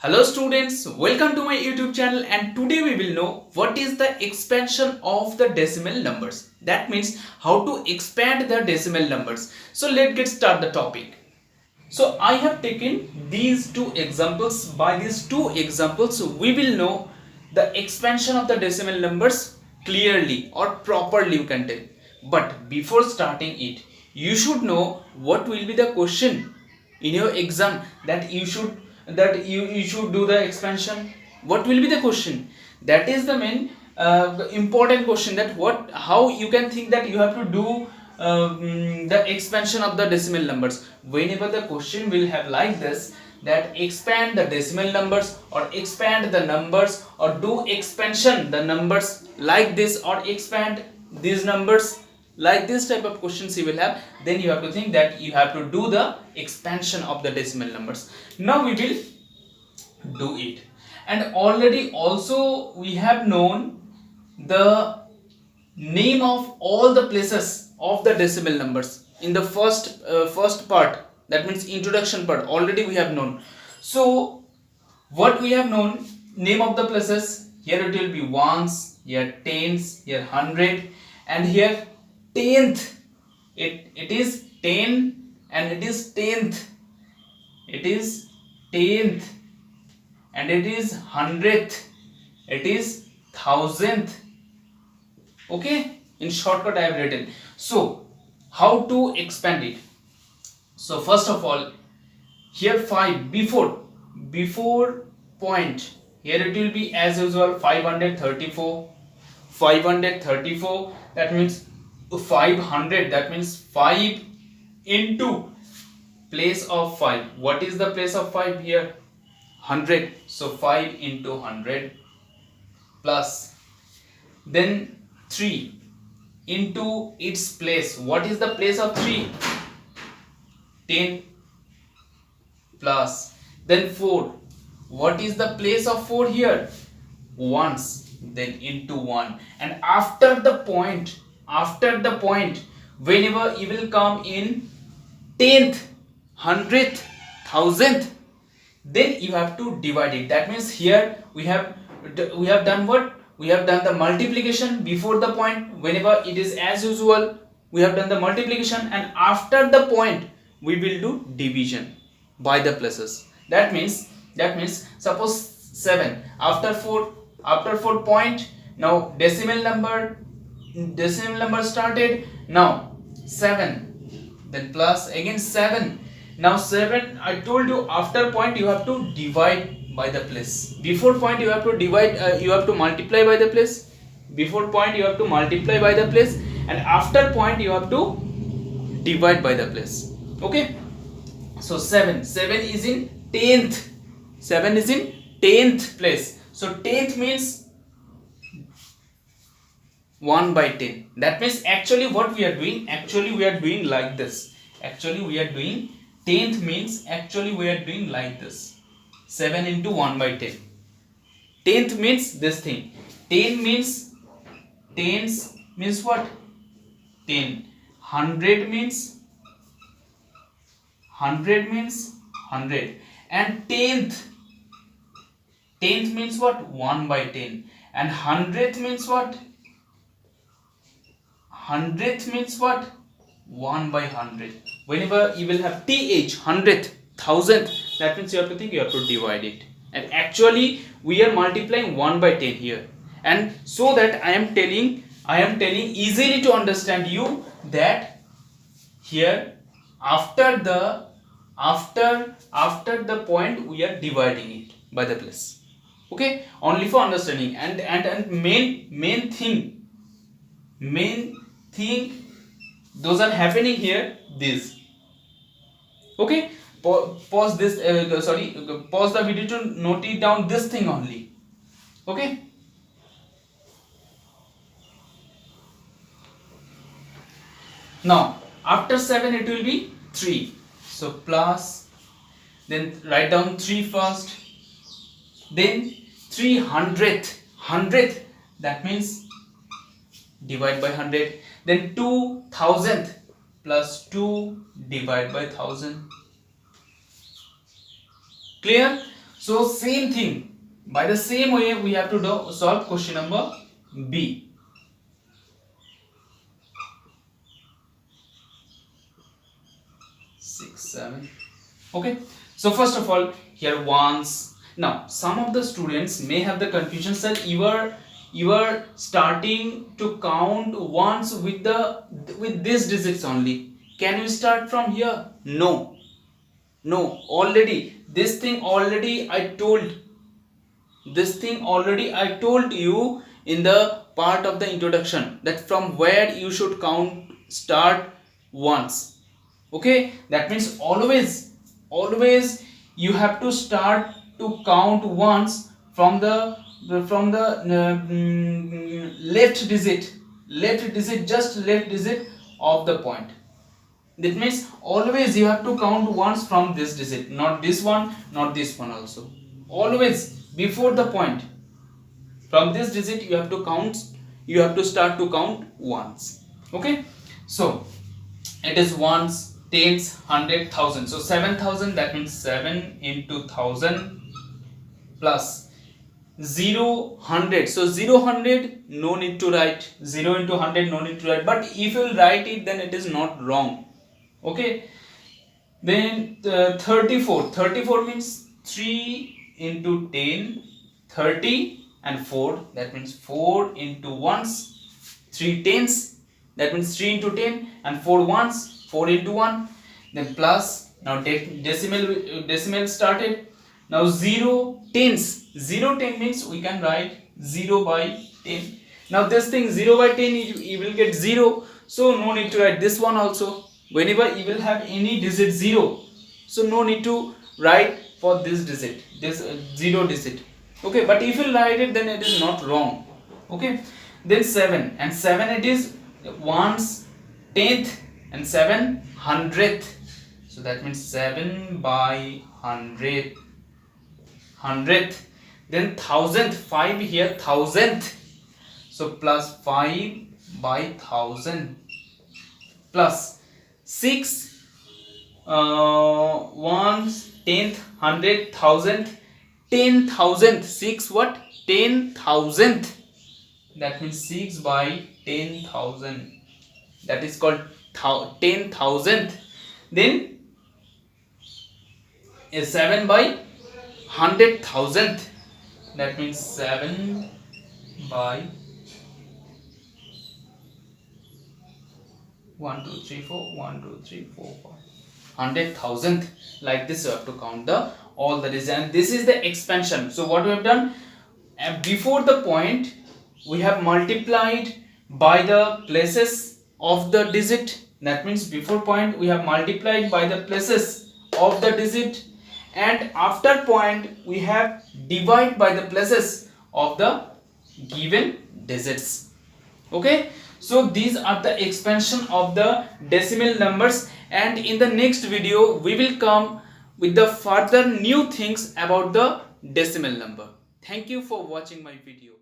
Hello students, welcome to my YouTube channel, and today we will know what is the expansion of the decimal numbers. That means how to expand the decimal numbers. So let's get start the topic. So I have taken these two examples. By these two examples we will know the expansion of the decimal numbers clearly or properly, you can tell. But before starting it, you should know what will be the question in your exam that you should do the expansion. What will be the question? That is the main important question, that what how you can think that you have to do the expansion of the decimal numbers. Whenever the question will have like this, that expand the decimal numbers or expand the numbers or do expansion the numbers like this or expand these numbers, like this type of questions you will have, then you have to think that you have to do the expansion of the decimal numbers. Now we will do it, and already also we have known the name of all the places of the decimal numbers in the first part, that means introduction part, already we have known. So what we have known, name of the places, here it will be ones, here tens, here hundred, and here tenth. It is 10 and it is tenth, it is tenth, and it is hundredth, it is thousandth. Okay, in shortcut I have written. So how to expand it? So first of all, here 5 before point, here it will be as usual 534, 534, that means 500, that means 5 into place of 5. What is the place of 5 here? 100. So 5 into 100 plus, then 3 into its place. What is the place of 3? 10 plus, then 4. What is the place of 4 here? Ones, then into 1. And after the point, whenever you will come in 10th, 100th, 1000th, then you have to divide it. That means here we have done what? We have done the multiplication before the point. Whenever it is as usual, we have done the multiplication, and after the point we will do division by the places. That means suppose 7, after 4 point, now decimal number started, now 7, then plus again 7. Now 7, I told you, after point you have to divide by the place. Before point you have to divide, you have to multiply by the place. Before point you have to multiply by the place, and after point you have to divide by the place. Okay, so 7 is in 10th, 7 is in 10th place. So 10th means 1 by 10. That means actually what we are doing, like this. Actually we are doing 10th means, actually we are doing like this. 7 into 1 by 10. 10th means this thing. 10 means, tens means what? 10. 100 means 100. And 10th means what? 1 by 10. And 100th means what? 100th means what? 1 by 100. Whenever you will have th, 100th, 1000th, that means you have to think, you have to divide it. And actually we are multiplying 1 by 10 here. And so that I am telling easily to understand you, that here after the point we are dividing it by the place. Okay, only for understanding. And main thing those are happening here, this. Okay, pause this, pause the video to note it down, this thing only. Okay, now after 7 it will be 3. So plus, then write down 3 first, then 300th, that means divide by 100, then 2000th plus 2 divide by 1000. Clear? So same thing, by the same way we have to solve question number B. 6 7. Okay, so first of all here ones. Now some of the students may have the confusion, sir, you are starting to count ones with these digits only. Can you start from here? No, already this thing already I told you in the part of the introduction, that from where you should count start once. Okay, that means always you have to start to count once from the left digit, just left digit of the point. That means always you have to count once from this digit, not this one, not this one also. Always before the point, from this digit you have to start to count once. Okay, so it is ones, tens, 100, 1000. So 7000, that means 7 into 1000 plus 0 100. So 0 100 no need to write, 0 into 100 no need to write, but if you write it then it is not wrong. Okay, then 34 means 3 into 10, 30 and 4, that means 4 into ones, 3 tens, that means 3 into 10 and 4 ones, 4 into 1, then plus. Now decimal started. Now 0 10 means we can write 0 by 10. Now this thing 0 by 10 you will get 0, so no need to write this one also. Whenever you will have any digit 0, so no need to write for this digit, this 0 digit. Okay, but if you write it then it is not wrong. Okay, then 7, and 7 it is ones, 10th, and 7 100th. So that means 7 by 100th. Then 1000th, 5 here, 1000th. So plus 5 by 1000 plus 6 ones, 10th, 100th, 1000th, 10,000. 6 what? 10,000th. That means 6 by 10,000. That is called 10,000th. Then 7 by 100,000th. That means 7 by 1 2 3 4 1 2 3 4 5 100,000th. Like this you have to count the all the digits, and this is the expansion. So what we have done, before the point we have multiplied by the places of the digit. That means before point we have multiplied by the places of the digit, and after point we have divided by the places of the given digits. Okay, so these are the expansion of the decimal numbers, and in the next video we will come with the further new things about the decimal number. Thank you for watching my video.